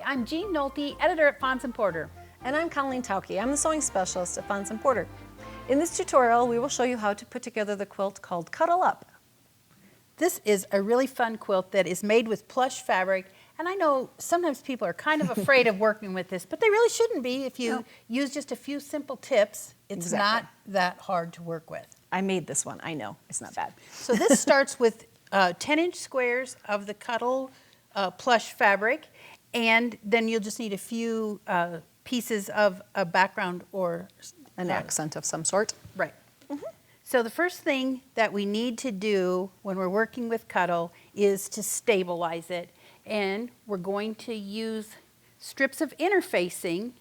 I'm Jean Nolte, editor at Fons & Porter. And I'm Colleen Tauke. I'm the sewing specialist at Fons & Porter. In this tutorial, we will show you how to put together the quilt called Cuddle Up. This is a really fun quilt that is made with plush fabric, and I know sometimes people are kind of afraid of working with this, but they really shouldn't be if you use just a few simple tips. It's not that hard to work with. I made this one, I know, it's not bad. So this starts with 10-inch squares of the Cuddle plush fabric, and then you'll just need a few pieces of a background or an accent of some sort. Right. So the first thing that we need to do when we're working with Cuddle is to stabilize it, and we're going to use strips of interfacing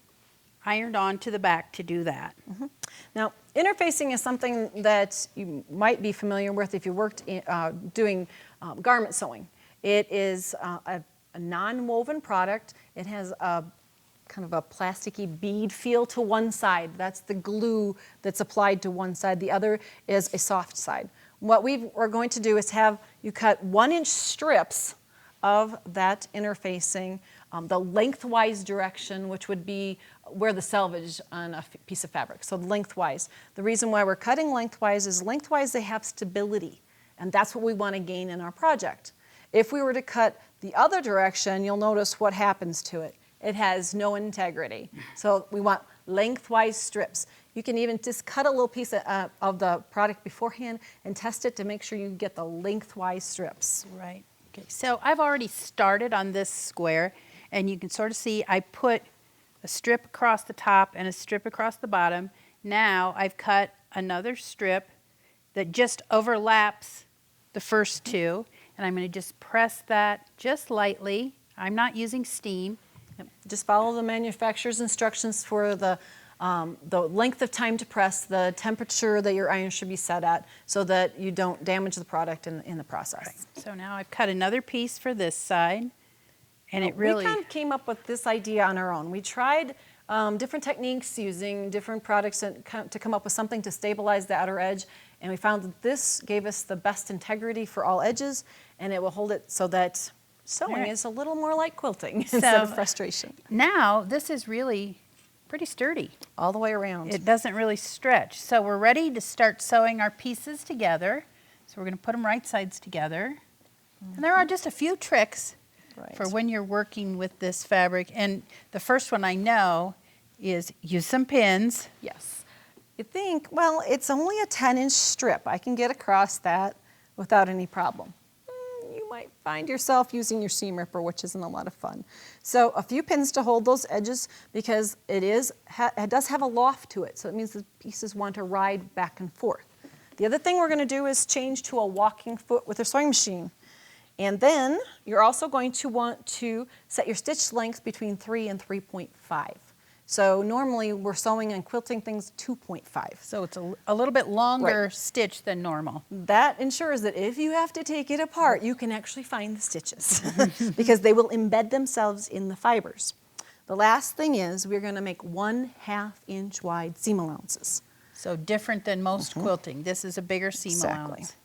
ironed onto the back to do that. Now, interfacing is something that you might be familiar with if you worked doing garment sewing. It is a non-woven product. It has a kind of a plasticky bead feel to one side. That's the glue that's applied to one side. The other is a soft side. What we're going to do is have you cut 1-inch strips of that interfacing, the lengthwise direction, which would be where the selvage on a piece of fabric. So lengthwise. The reason why we're cutting lengthwise is lengthwise they have stability, and that's what we want to gain in our project. If we were to cut the other direction, you'll notice what happens to it. It has no integrity. So we want lengthwise strips. You can even just cut a little piece of the product beforehand and test it to make sure you get the lengthwise strips. Right. Okay. So I've already started on this square, and you can sort of see I put a strip across the top and a strip across the bottom. Now I've cut another strip that just overlaps the first two, and I'm going to just press that just lightly. I'm not using steam. Just follow the manufacturer's instructions for the length of time to press, the temperature that your iron should be set at, so that you don't damage the product in the process. Right. So now I've cut another piece for this side, and it really... We kind of came up with this idea on our own. We tried different techniques using different products to come up with something to stabilize the outer edge, and we found that this gave us the best integrity for all edges, and it will hold it so that sewing is a little more like quilting instead of frustration. Now this is really pretty sturdy. All the way around. It doesn't really stretch. So we're ready to start sewing our pieces together. So we're going to put them right sides together. And there are just a few tricks for when you're working with this fabric. And the first one I know is use some pins. Yes. You think, well, it's only a 10-inch strip. I can get across that without any problem. You might find yourself using your seam ripper, which isn't a lot of fun. So a few pins to hold those edges, because it does have a loft to it, so it means the pieces want to ride back and forth. The other thing we're going to do is change to a walking foot with a sewing machine. And then you're also going to want to set your stitch length between 3 and 3.5. So normally we're sewing and quilting things 2.5. So it's a little bit longer stitch than normal. That ensures that if you have to take it apart, you can actually find the stitches because they will embed themselves in the fibers. The last thing is we're going to make 1/2 inch wide seam allowances. So different than most quilting. This is a bigger seam allowance.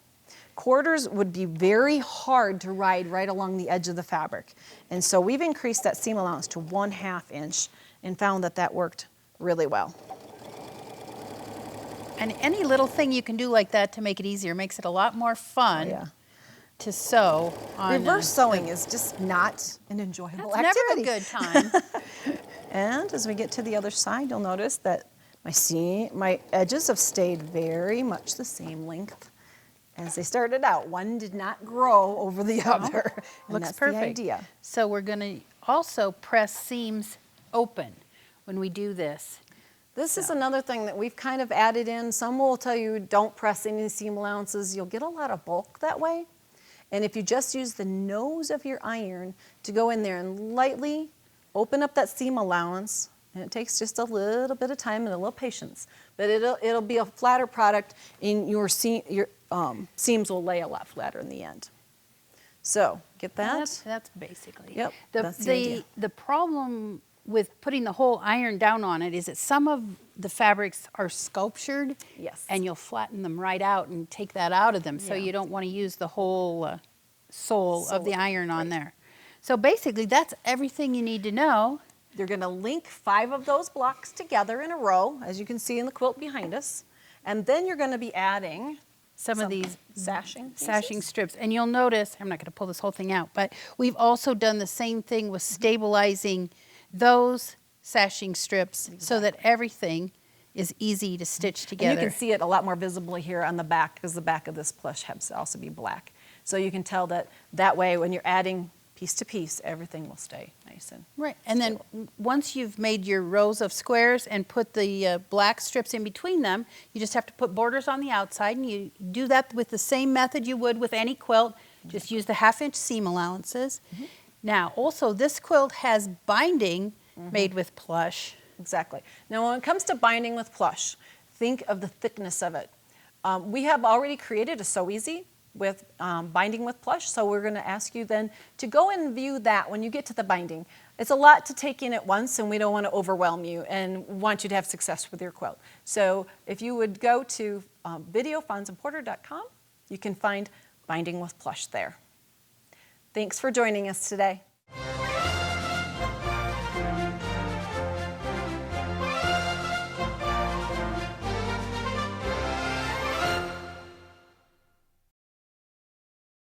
Quarters would be very hard to ride right along the edge of the fabric. And so we've increased that seam allowance to 1/2 inch and found that that worked really well. And any little thing you can do like that to make it easier makes it a lot more fun to sew on. Reverse sewing is just not an enjoyable activity. Never a good time. And as we get to the other side, you'll notice that my edges have stayed very much the same length as they started out. One did not grow over the other. Looks that's perfect. The idea. So we're going to also press seams open when we do this. This is another thing that we've kind of added in. Some will tell you don't press any seam allowances. You'll get a lot of bulk that way. And if you just use the nose of your iron to go in there and lightly open up that seam allowance, and it takes just a little bit of time and a little patience, but it'll be a flatter product, and your seams will lay a lot flatter in the end. So get that? That's basically. Yep. That's the idea. The problem with putting the whole iron down on it is that some of the fabrics are sculptured. Yes. And you'll flatten them right out and take that out of them. So you don't want to use the whole sole of the iron on there. So basically, that's everything you need to know. You're going to link 5 of those blocks together in a row, as you can see in the quilt behind us. And then you're going to be adding Some of these sashing sashing pieces. strips. And you'll notice, I'm not going to pull this whole thing out, but we've also done the same thing with stabilizing those sashing strips so that everything is easy to stitch And together. you can see it a lot more visibly here on the back, because the back of this plush has to also be black. So you can tell that way when you're adding piece to piece, everything will stay nice and Right, and then once you've made your rows of squares and put the black strips in between them, you just have to put borders on the outside, and you do that with the same method you would with any quilt. Just use the 1/2-inch seam allowances. Now, also, this quilt has binding made with plush. Exactly. Now, when it comes to binding with plush, think of the thickness of it. We have already created a Sew Easy with binding with plush, so we're going to ask you then to go and view that when you get to the binding. It's a lot to take in at once, and we don't want to overwhelm you and want you to have success with your quilt. So if you would go to videofawnsamporter.com, you can find binding with plush there. Thanks for joining us today.